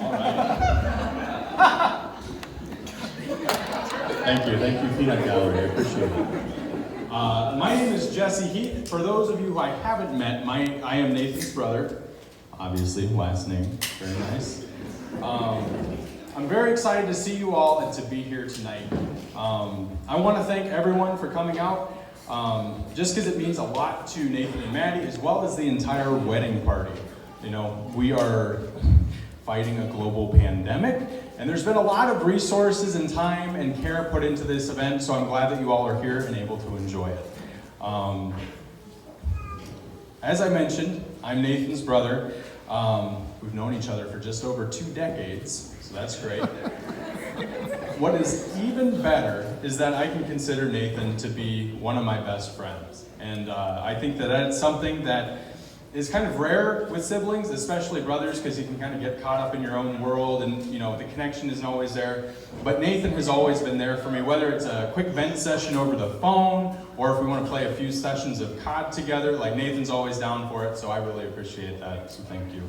All right. Thank you, Peanut Gallery. I appreciate it. My name is Jesse Heath. For those of you who I haven't met, I am Nathan's brother. Obviously, last name, very nice. I'm very excited to see you all and to be here tonight. I want to thank everyone for coming out, just because it means a lot to Nathan and Maddie, as well as the entire wedding party. You know, we are fighting a global pandemic, and there's been a lot of resources and time and care put into this event, so I'm glad that you all are here and able to enjoy it. As I mentioned, I'm Nathan's brother. We've known each other for just over 2 decades, so that's great. What is even better is that I can consider Nathan to be one of my best friends. And I think that that's something that is kind of rare with siblings, especially brothers, because you can kind of get caught up in your own world and, you know, the connection isn't always there. But Nathan has always been there for me, whether it's a quick vent session over the phone or if we want to play a few sessions of COD together. Like, Nathan's always down for it, so I really appreciate that, so thank you.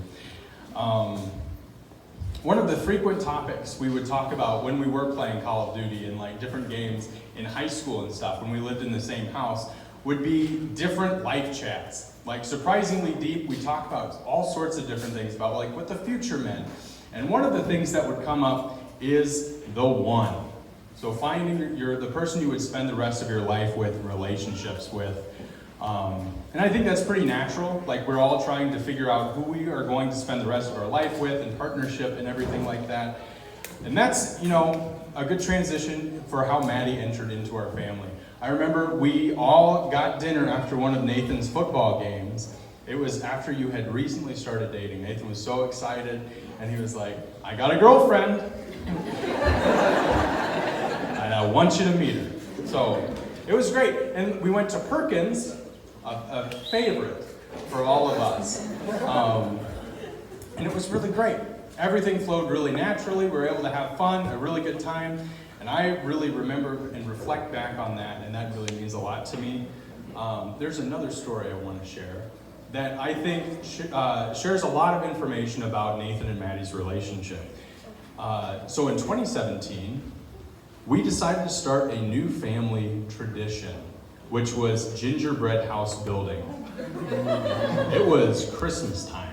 One of the frequent topics we would talk about when we were playing Call of Duty and like different games in high school and stuff, when we lived in the same house, would be different life chats. Like, surprisingly deep, we talk about all sorts of different things about like what the future meant. And one of the things that would come up is the one. So finding the person you would spend the rest of your life with, relationships with. And I think that's pretty natural. Like, we're all trying to figure out who we are going to spend the rest of our life with and partnership and everything like that. And that's, you know, a good transition for how Maddie entered into our family. I remember we all got dinner after one of Nathan's football games. It was after you had recently started dating. Nathan was so excited, and he was like, I got a girlfriend, and I want you to meet her. So it was great. And we went to Perkins, a favorite for all of us. And it was really great. Everything flowed really naturally. We were able to have fun, a really good time. And I really remember and reflect back on that, and that really means a lot to me. There's another story I want to share that I think shares a lot of information about Nathan and Maddie's relationship. So in 2017, we decided to start a new family tradition, which was gingerbread house building. It was Christmas time.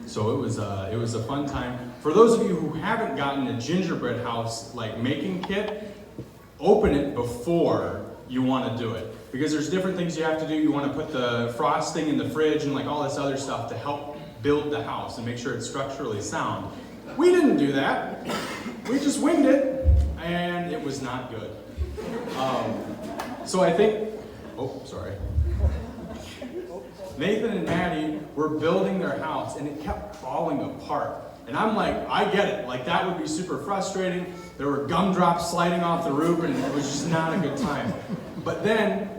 So it was a fun time. For those of you who haven't gotten a gingerbread house like making kit, open it before you want to do it. Because there's different things you have to do. You want to put the frosting in the fridge and like all this other stuff to help build the house and make sure it's structurally sound. We didn't do that. We just winged it, and it was not good. So I think, Nathan and Maddie were building their house, and it kept falling apart. And I'm like, I get it. Like, that would be super frustrating. There were gumdrops sliding off the roof, and it was just not a good time. But then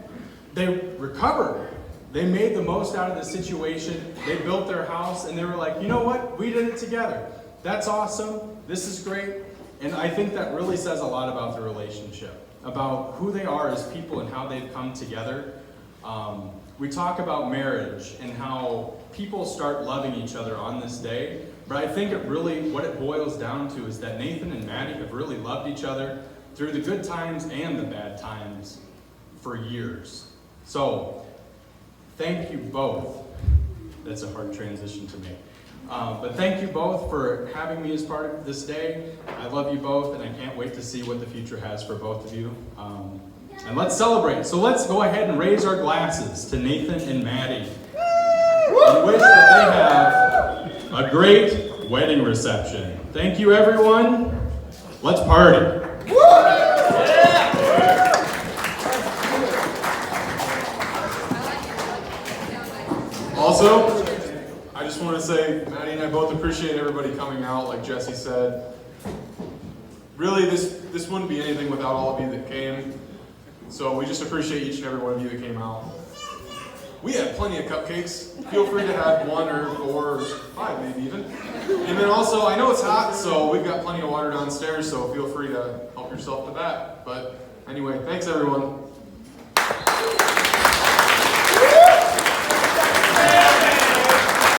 they recovered. They made the most out of the situation. They built their house, and they were like, you know what? We did it together. That's awesome. This is great. And I think that really says a lot about the relationship, about who they are as people and how they've come together. We talk about marriage and how people start loving each other on this day, but I think what it boils down to is that Nathan and Maddie have really loved each other through the good times and the bad times for years. So, thank you both. That's a hard transition to make. But thank you both for having me as part of this day. I love you both, and I can't wait to see what the future has for both of you. And let's celebrate. So let's go ahead and raise our glasses to Nathan and Maddie. And wish that they have a great wedding reception. Thank you, everyone. Let's party. Also, I just want to say, Maddie and I both appreciate everybody coming out, like Jesse said. Really, this wouldn't be anything without all of you that came. So we just appreciate each and every one of you that came out. We had plenty of cupcakes. Feel free to have 1 or 4 or 5 maybe even. And then also, I know it's hot, so we've got plenty of water downstairs, so feel free to help yourself to that. But anyway, thanks everyone.